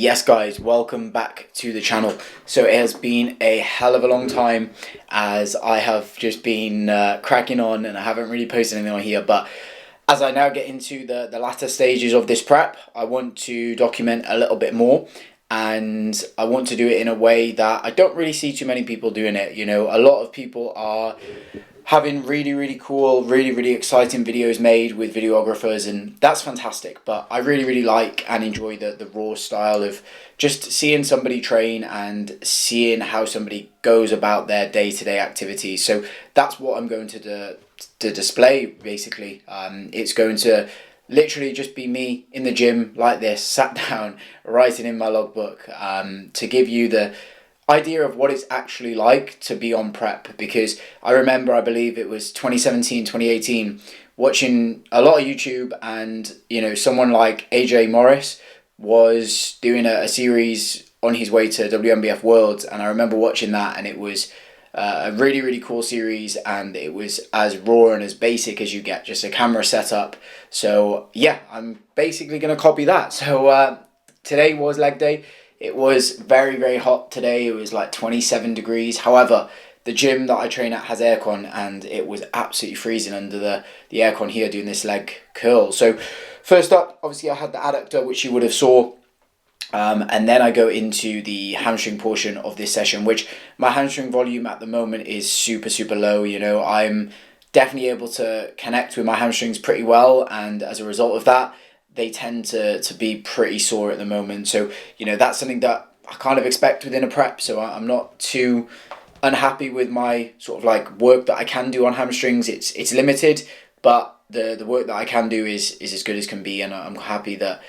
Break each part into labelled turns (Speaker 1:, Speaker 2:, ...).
Speaker 1: Yes guys, welcome back to the channel. So it has been a hell of a long time as I have just been cracking on and I haven't really posted anything on here, but as I now get into the latter stages of this prep, I want to document a little bit more, and I want to do it in a way that I don't really see too many people doing it. You know, a lot of people are having really cool, really exciting videos made with videographers, and that's fantastic, but I really like and enjoy the raw style of just seeing somebody train and seeing how somebody goes about their day-to-day activities. So that's what I'm going to display basically. It's going to literally just be me in the gym like this, sat down, writing in my logbook, to give you the idea of what it's actually like to be on prep. Because I remember, I believe it was 2017, 2018, watching a lot of YouTube, and you know, someone like AJ Morris was doing a series on his way to WNBF Worlds, and I remember watching that, and it was a really cool series, and it was as raw and as basic as you get, just a camera setup. So yeah, I'm basically going to copy that. So today was leg day. It was very hot today. It was like 27 degrees. However, the gym that I train at has aircon, and it was absolutely freezing under the aircon here doing this leg curl. So first up, obviously I had the adductor, which you would have saw. And then I go into the hamstring portion of this session, which my hamstring volume at the moment is super low. You know, I'm definitely able to connect with my hamstrings pretty well, and as a result of that, they tend to be pretty sore at the moment. So, you know, that's something that I kind of expect within a prep. So I'm not too unhappy with my sort of like work that I can do on hamstrings. It's limited, but the work that I can do is as good as can be, and I'm happy that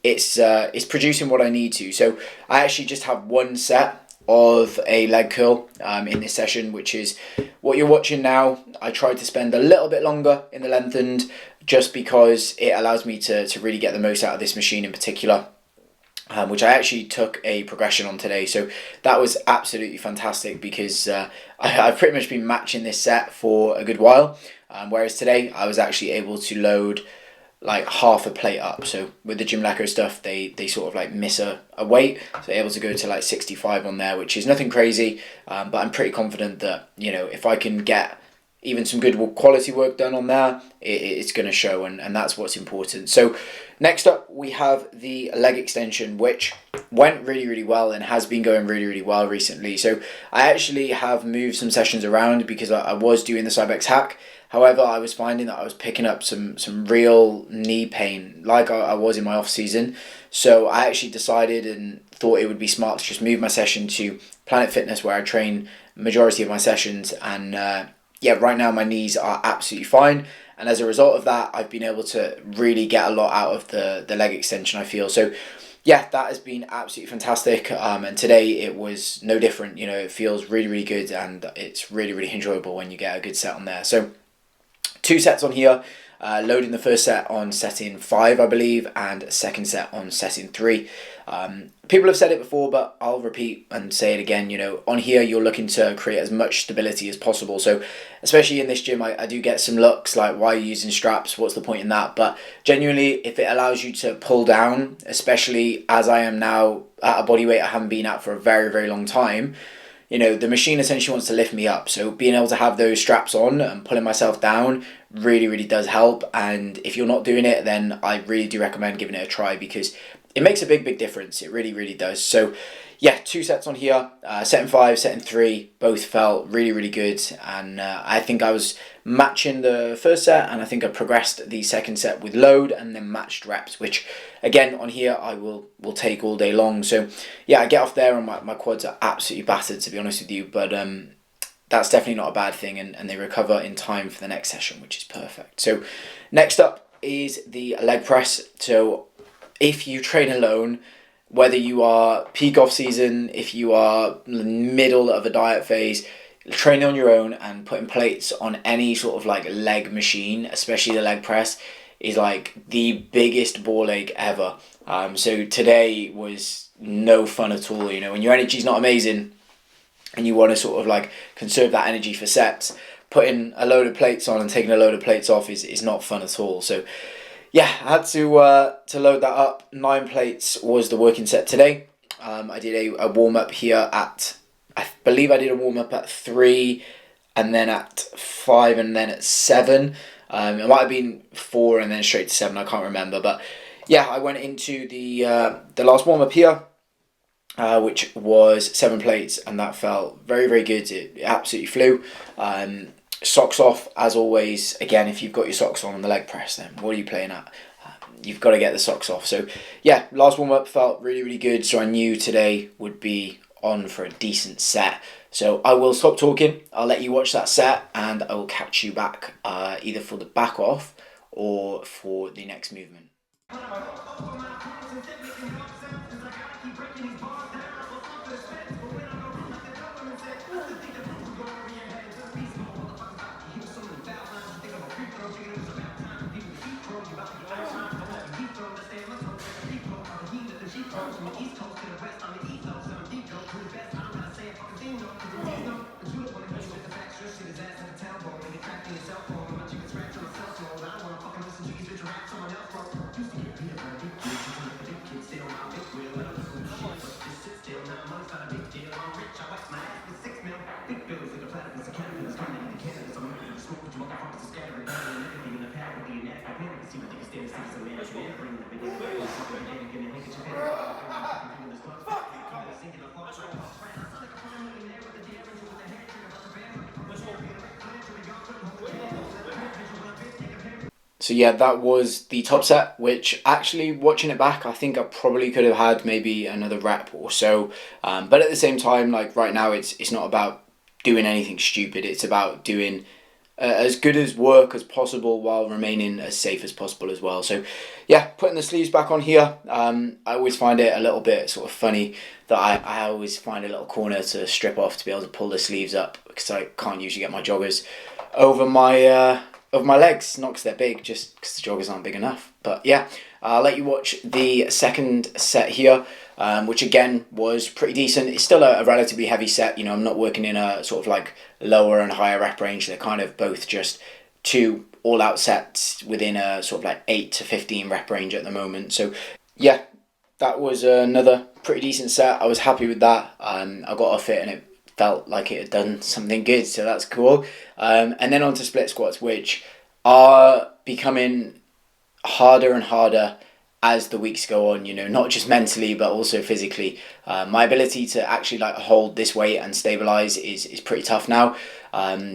Speaker 1: it's producing what I need to. So I actually just have one set of a leg curl in this session, which is what you're watching now. I tried to spend a little bit longer in the lengthened, just because it allows me to really get the most out of this machine in particular, which I actually took a progression on today. So that was absolutely fantastic, because I've pretty much been matching this set for a good while, whereas today I was actually able to load like half a plate up. So with the Gym Leco stuff, they sort of like miss a weight, so they're able to go to like 65 on there, which is nothing crazy, but I'm pretty confident that, you know, if I can get even some good quality work done on there, it's going to show, and that's what's important. So next up, we have the leg extension, which went really well and has been going really well recently. So I actually have moved some sessions around because I was doing the Cybex hack. However, I was finding that I was picking up some real knee pain like I was in my off season. So I actually decided and thought it would be smart to just move my session to Planet Fitness, where I train majority of my sessions, and yeah, right now my knees are absolutely fine, and as a result of that, I've been able to really get a lot out of the leg extension, I feel. So yeah, that has been absolutely fantastic, and today it was no different. You know, it feels really good, and it's really enjoyable when you get a good set on there. So 2 sets on here, loading the first set on setting 5, I believe, and second set on setting 3. People have said it before, but I'll repeat and say it again. You know, on here you're looking to create as much stability as possible. So especially in this gym, I do get some looks like, why are you using straps? What's the point in that? But genuinely, if it allows you to pull down, especially as I am now at a body weight I haven't been at for a very long time, you know, the machine essentially wants to lift me up. So being able to have those straps on and pulling myself down really does help. And if you're not doing it, then I really do recommend giving it a try, because it makes a big difference. It really does. So yeah, 2 sets on here, setting 5, setting 3, both felt really good, and I think I was matching the first set, and I think I progressed the second set with load and then matched reps, which again on here I will take all day long. So yeah, I get off there and my quads are absolutely battered, to be honest with you, but that's definitely not a bad thing, and they recover in time for the next session, which is perfect. So next up is the leg press. So if you train alone, whether you are peak off season, if you are middle of a diet phase, training on your own and putting plates on any sort of like leg machine, especially the leg press, is like the biggest ball ache ever. So today was no fun at all. You know, when your energy's not amazing and you want to sort of like conserve that energy for sets, putting a load of plates on and taking a load of plates off is not fun at all. So yeah, I had to load that up. 9 plates was the working set today. I did a warm up here at, I believe I did a warm up at 3, and then at 5, and then at 7. It might have been 4 and then straight to 7. I can't remember, but yeah, I went into the last warm up here, which was 7 plates, and that felt very, very good. It absolutely flew. Socks off, as always. Again, if you've got your socks on the leg press, then what are you playing at? You've got to get the socks off. So yeah, last warm up felt really, really good. So I knew today would be on for a decent set. So I will stop talking. I'll let you watch that set, and I will catch you back either for the back off or for the next movement. So yeah, that was the top set, which actually, watching it back, I think I probably could have had maybe another rep or so. But at the same time, like right now, it's not about doing anything stupid. It's about doing as good as work as possible while remaining as safe as possible as well. So yeah, putting the sleeves back on here, I always find it a little bit sort of funny that I always find a little corner to strip off to be able to pull the sleeves up, because I can't usually get my joggers over my legs, not because they're big, just because the joggers aren't big enough. But yeah, I'll let you watch the second set here, which again was pretty decent. It's still a relatively heavy set. You know, I'm not working in a sort of like lower and higher rep range. They're kind of both just 2 all-out sets within a sort of like 8 to 15 rep range at the moment. So yeah, that was another pretty decent set. I was happy with that. I got off it and it felt like it had done something good, so that's cool. And then on to split squats, which are becoming harder and harder as the weeks go on, you know, not just mentally but also physically. My ability to actually like hold this weight and stabilize is pretty tough now.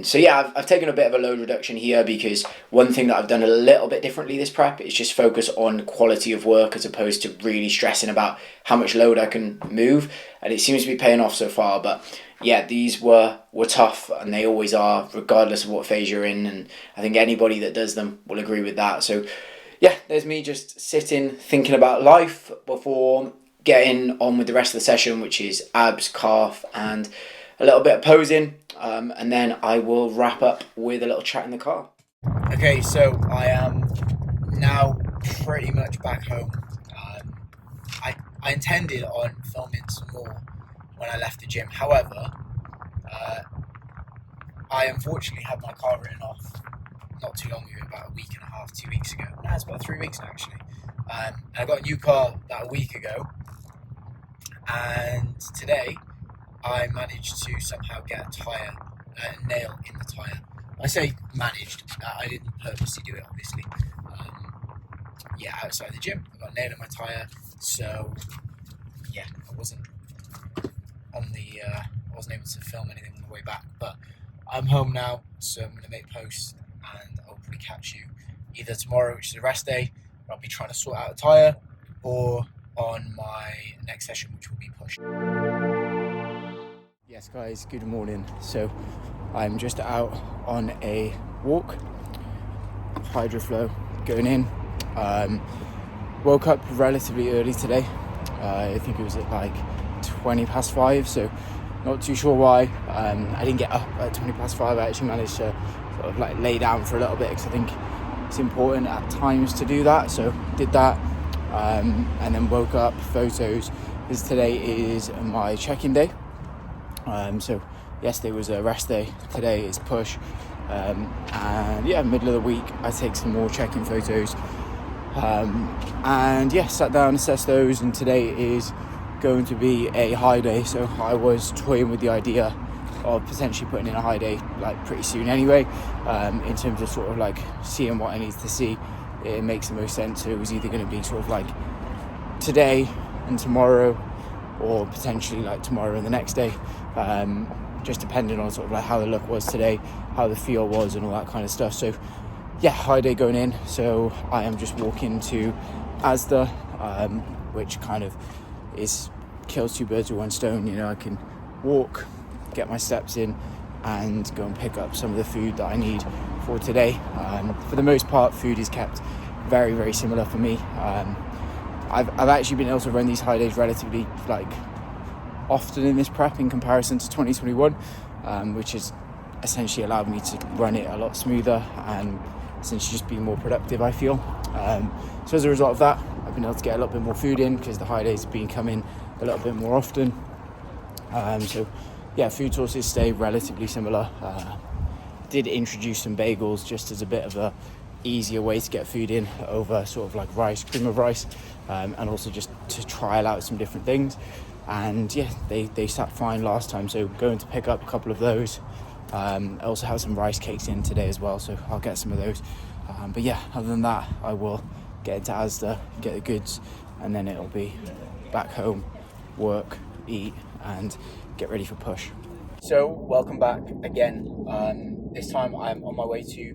Speaker 1: So yeah, I've taken a bit of a load reduction here, because one thing that I've done a little bit differently this prep is just focus on quality of work as opposed to really stressing about how much load I can move, and it seems to be paying off so far. But yeah, these were tough, and they always are, regardless of what phase you're in, and I think anybody that does them will agree with that. So yeah, there's me just sitting thinking about life before getting on with the rest of the session, which is abs, calf, and a little bit of posing, and then I will wrap up with a little chat in the car. Okay, so I am now pretty much back home. I intended on filming some more when I left the gym. However, I unfortunately had my car written off not too long ago, about a week and a half, 2 weeks ago. No, it's about 3 weeks now, actually. And I got a new car about a week ago, and today I managed to somehow get a nail in the tyre. I say managed, I didn't purposely do it, obviously. Outside the gym, I got a nail in my tyre, so yeah, I wasn't able to film anything on the way back, but I'm home now, so I'm going to make posts, and I'll probably catch you either tomorrow, which is a rest day, where I'll be trying to sort out a tyre, or on my next session, which will be push. Yes guys, good morning. So I'm just out on a walk, hydroflow going in. Woke up relatively early today. I think it was at like 20 past 5, so not too sure why. I didn't get up at 20 past 5. I actually managed to sort of like lay down for a little bit, because I think it's important at times to do that, so did that, and then woke up. Photos, because today is my check-in day. So yesterday was a rest day, today is push, and yeah, middle of the week I take some more check-in photos. And yeah, sat down, assessed those, and today is going to be a high day. So I was toying with the idea of potentially putting in a high day like pretty soon anyway, in terms of sort of like seeing what I need to see. It makes the most sense. So it was either going to be sort of like today and tomorrow, or potentially like tomorrow and the next day, just depending on sort of like how the look was today, how the feel was, and all that kind of stuff. So yeah, high day going in. So I am just walking to Asda, which kind of kills two birds with one stone. You know, I can walk, get my steps in, and go and pick up some of the food that I need for today. For the most part, food is kept very, very similar for me. I've actually been able to run these high days relatively like often in this prep in comparison to 2021, which has essentially allowed me to run it a lot smoother and essentially just be more productive, I feel. So as a result of that, I've been able to get a little bit more food in because the high days have been coming a little bit more often. So yeah, food sources stay relatively similar. Did introduce some bagels just as a bit of a easier way to get food in over sort of like rice, cream of rice, and also just to trial out some different things. And yeah, they sat fine last time, so going to pick up a couple of those. I also have some rice cakes in today as well, so I'll get some of those. But yeah, other than that, I will get into Asda, get the goods, and then it'll be back home, work, eat, and get ready for push. So welcome back again. This time I'm on my way to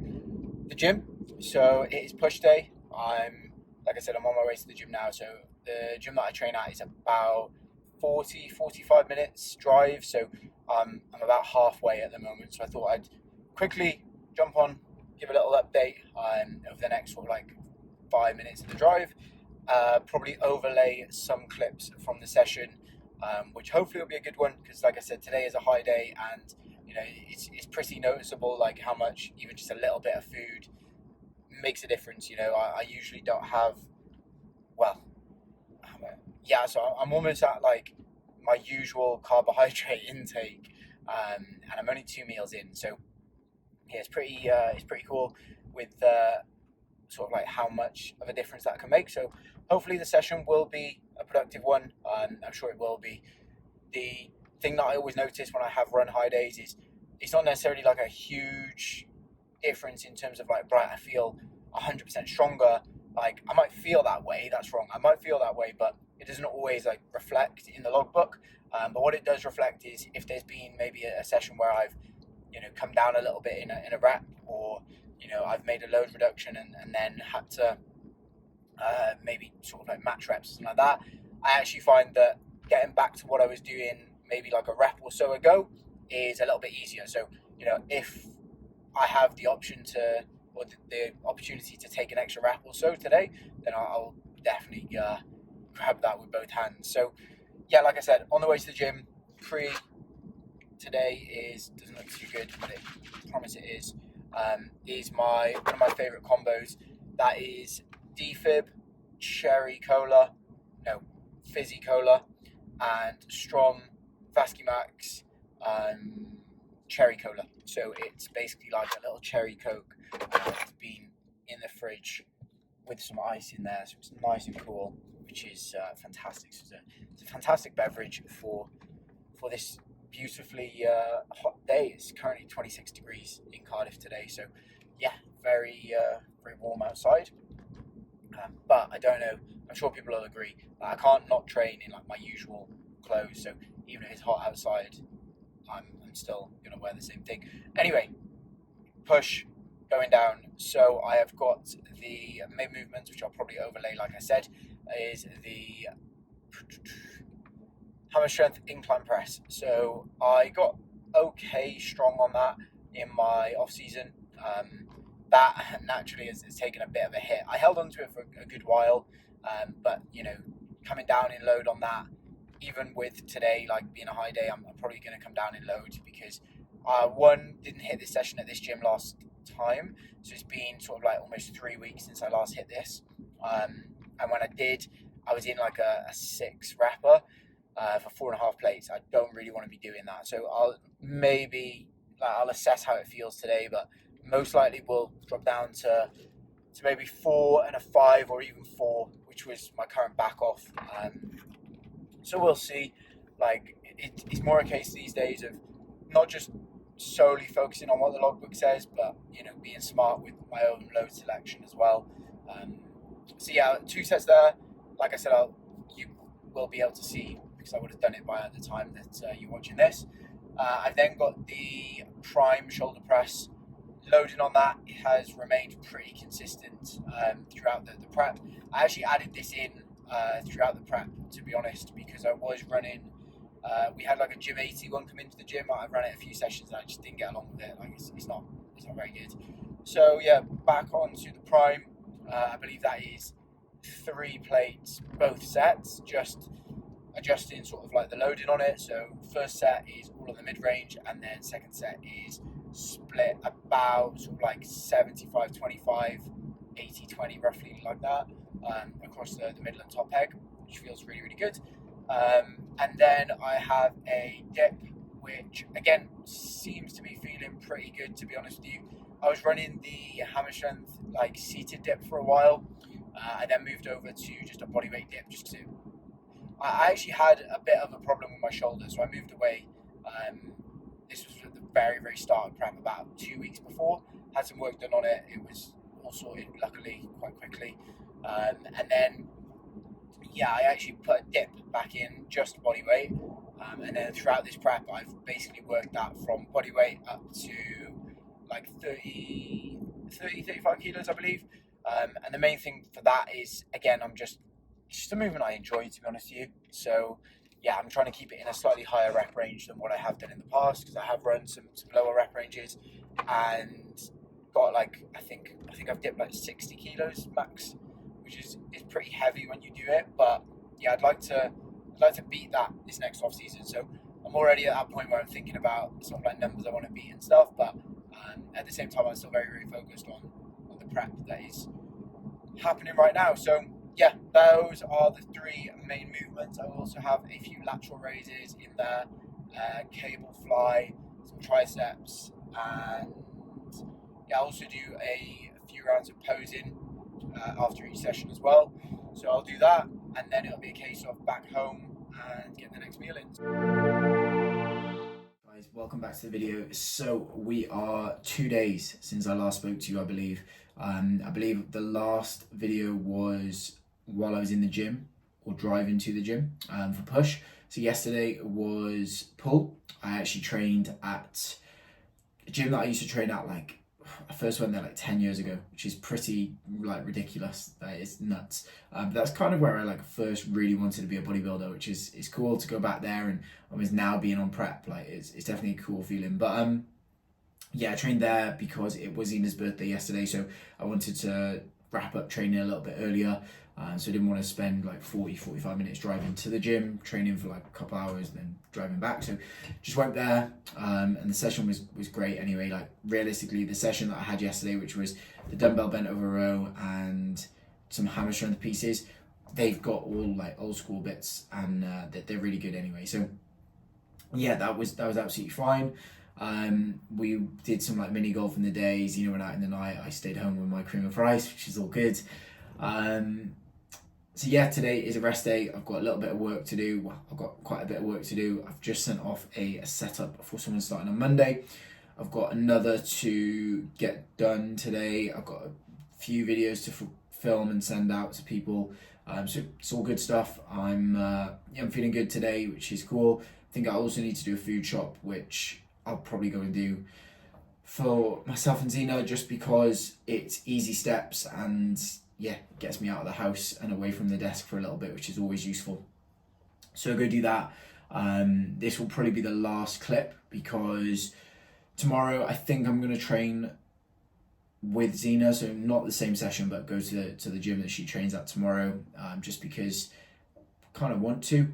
Speaker 1: the gym. So it is push day. Like I said, I'm on my way to the gym now. So the gym that I train at is about 45 minutes drive. So I'm about halfway at the moment. So I thought I'd quickly jump on, give a little update over the next sort of like 5 minutes of the drive. Probably overlay some clips from the session, which hopefully will be a good one, because like I said, today is a high day, and you know it's pretty noticeable like how much even just a little bit of food makes a difference. You know, I usually don't have, so I'm almost at like my usual carbohydrate intake, and I'm only 2 meals in, so yeah, it's pretty cool with sort of like how much of a difference that can make. So hopefully the session will be a productive one. I'm sure it will be. The thing that I always notice when I have run high days is it's not necessarily like a huge difference in terms of like, right, I feel 100% stronger. Like I might feel that way, that's wrong. I might feel that way, but it doesn't always like reflect in the logbook. But what it does reflect is if there's been maybe a session where I've, you know, come down a little bit in a rep, or, you know, I've made a load reduction and then had to maybe sort of like match reps or something like that. I actually find that getting back to what I was doing maybe like a rep or so ago is a little bit easier. So, you know, if I have the option to, or the opportunity to take an extra rep or so today, then I'll definitely grab that with both hands. So yeah, like I said, on the way to the gym. Today doesn't look too good, but I promise it is one of my favourite combos. That is defib, fizzy cola, and Strom Vaskimax cherry cola. So it's basically like a little cherry coke that's been in the fridge with some ice in there, so it's nice and cool, which is fantastic. So it's a fantastic beverage for this beautifully hot day. It's currently 26 degrees in Cardiff today, so yeah, very warm outside. But I don't know, I'm sure people will agree, I can't not train in like my usual clothes, so even if it's hot outside, I'm still gonna wear the same thing. Anyway, push going down. So I have got the main movements, which I'll probably overlay, like I said, is the hammer strength incline press. So I got okay strong on that in my off season. That naturally has taken a bit of a hit. I held onto it for a good while, but you know, coming down in load on that, even with today like being a high day, I'm probably going to come down in load because one, didn't hit this session at this gym last time, so it's been sort of like almost 3 weeks since I last hit this, and when I did, I was in like a 6 rapper for 4.5 plates. I don't really want to be doing that, so I'll assess how it feels today, but most likely we'll drop down to to maybe 4 and a 5 or even 4, which was my current back off. So we'll see. Like, it's more a case these days of not just solely focusing on what the logbook says, but, you know, being smart with my own load selection as well. So yeah, 2 sets there. Like I said, you will be able to see, because I would have done it by the time that you're watching this. I've then got the prime shoulder press. Loading on that, it has remained pretty consistent throughout the prep. I actually added this in throughout the prep, to be honest, because I was running. We had like a gym 81 come into the gym. I ran it a few sessions and I just didn't get along with it. Like it's not very good. So yeah, back onto the prime. I believe that is 3 plates, both sets, just adjusting sort of like the loading on it. So first set is all on the mid range, and then second set is split about sort of like 75-25, 80-20, roughly like that, across the middle and top peg, which feels really, really good. And then I have a dip, which again seems to be feeling pretty good, to be honest with you. I was running the hammer strength like seated dip for a while. I then moved over to just a bodyweight dip, just to. I actually had a bit of a problem with my shoulder, so I moved away. This was at the very, very start of prep, about 2 weeks before. Had some work done on it. It was all sorted, luckily, quite quickly. And then, yeah, I actually put a dip back in, just bodyweight. And then throughout this prep, I've basically worked that from bodyweight up to like 35 kilos, I believe. And the main thing for that is, again, it's just a movement I enjoy, to be honest with you. So yeah, I'm trying to keep it in a slightly higher rep range than what I have done in the past, because I have run some lower rep ranges and got like, I think I've dipped like 60 kilos max, which is pretty heavy when you do it. But yeah, I'd like to beat that this next off season. So I'm already at that point where I'm thinking about sort of like numbers I want to beat and stuff. But at the same time, I'm still very, very focused on the prep that is happening right now. So yeah, those are the 3 main movements. I will also have a few lateral raises in there, cable fly, some triceps, and yeah, I'll also do a few rounds of posing after each session as well. So I'll do that, and then it'll be a case of back home and getting the next meal in. Guys, welcome back to the video. So we are 2 days since I last spoke to you, I believe. I believe the last video was while I was in the gym or driving to the gym for push. So yesterday was pull. I actually trained at a gym that I used to train at, like, I first went there like 10 years ago, which is pretty like ridiculous. That is nuts. But that's kind of where I like first really wanted to be a bodybuilder, which is cool to go back there, and almost now being on prep, like it's definitely a cool feeling. But yeah, I trained there because it was Zena's birthday yesterday, so I wanted to wrap up training a little bit earlier. So I didn't want to spend like 40-45 minutes driving to the gym, training for like a couple hours, and then driving back. So just went there, and the session was great anyway. Like realistically, the session that I had yesterday, which was the dumbbell bent over row and some hammer strength pieces, they've got all like old school bits, and they're really good anyway. So yeah, that was absolutely fine. We did some like mini golf in the day. Zena went out in the night. I stayed home with my cream of rice, which is all good. So yeah, today is a rest day. I've got a little bit of work to do. Well, I've got quite a bit of work to do. I've just sent off a setup for someone starting on Monday. I've got another to get done today. I've got a few videos to film and send out to people. So it's all good stuff. I'm feeling good today, which is cool. I think I also need to do a food shop, which I'll probably go and do for myself and Zena, just because it's easy steps and yeah, it gets me out of the house and away from the desk for a little bit, which is always useful. So I'll go do that. This will probably be the last clip, because tomorrow I think I'm going to train with Zena, so not the same session, but go to the gym that she trains at tomorrow, just because I kind of want to.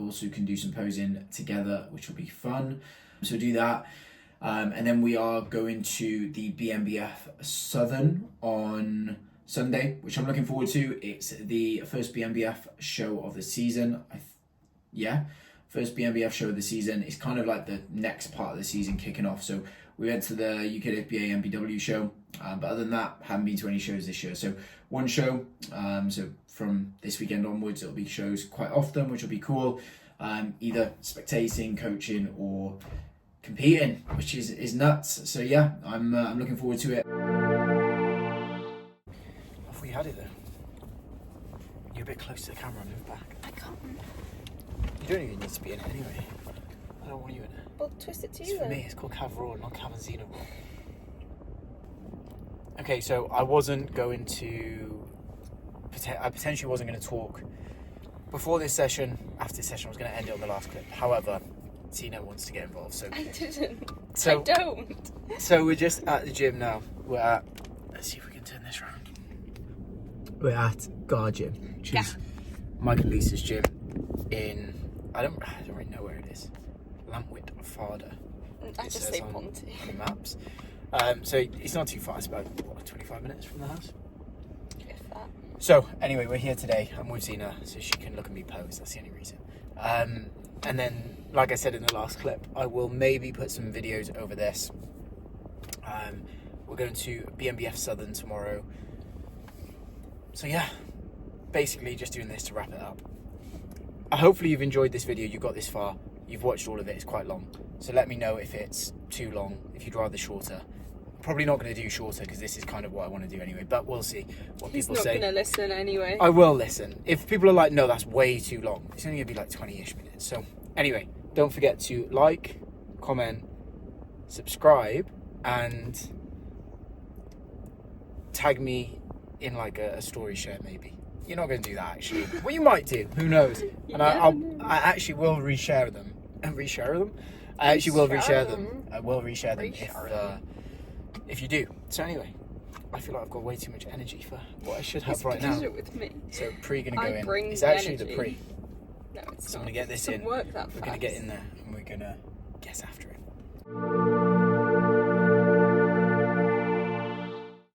Speaker 1: Also can do some posing together, which will be fun. So do that. And then we are going to the BMBF Southern on Sunday, which I'm looking forward to. It's the first BMBF show of the season. First BMBF show of the season. It's kind of like the next part of the season kicking off. So We went to the UKWPA MPW show, but other than that, haven't been to any shows this year. So one show, so from this weekend onwards, it'll be shows quite often, which will be cool. Either spectating, coaching, or competing, which is nuts. So yeah, I'm looking forward to it. Have we had it though? You're a bit close to the camera. Move back.
Speaker 2: I can't.
Speaker 1: You don't even need to be in it anyway. I don't want you in it.
Speaker 2: Well, twist it to
Speaker 1: It's
Speaker 2: you
Speaker 1: for
Speaker 2: then.
Speaker 1: me. It's called Cav Raw, not Cav Raw. Okay, so I wasn't going to. I potentially wasn't going to talk before this session. After this session, I was going to end it on the last clip. However, Tina wants to get involved, so
Speaker 2: I didn't.
Speaker 1: So-
Speaker 2: I don't.
Speaker 1: so we're just at the gym now. We're at. Let's see if we can turn this around. We're at Gar Gym, which is Mike and Lisa's gym in. I don't really know where it is. Lampwick, Farder.
Speaker 2: I just say Ponty.
Speaker 1: On the maps. So it's not too far. It's about 25 minutes from the house.
Speaker 2: If that.
Speaker 1: So anyway, we're here today. I'm with Zena, so she can look at me pose. That's the only reason. And then, like I said in the last clip, I will maybe put some videos over this. We're going to BMBF Southern tomorrow. So yeah, basically just doing this to wrap it up. Hopefully you've enjoyed this video. You got this far. You've watched all of it. It's quite long. So let me know if it's too long, if you'd rather shorter. Probably not going to do shorter because this is kind of what I want to do anyway. But we'll see what people say.
Speaker 2: He's not going to listen anyway.
Speaker 1: I will listen. If people are like, no, that's way too long, it's only going to be like 20-ish minutes. So anyway, don't forget to like, comment, subscribe, and tag me in like a story share maybe. You're not going to do that actually. Well, you might do. Who knows? And I actually will reshare them. Reshare them? I actually will reshare them. I will reshare them if you do. So anyway, I feel like I've got way too much energy for what I should have right now.
Speaker 2: With me.
Speaker 1: So pre gonna go in.
Speaker 2: Bring
Speaker 1: It's actually
Speaker 2: energy.
Speaker 1: the pre.
Speaker 2: No, it's
Speaker 1: So
Speaker 2: not.
Speaker 1: I'm gonna get this in.
Speaker 2: Work that
Speaker 1: We're
Speaker 2: fast.
Speaker 1: gonna get in there and we're gonna guess after it.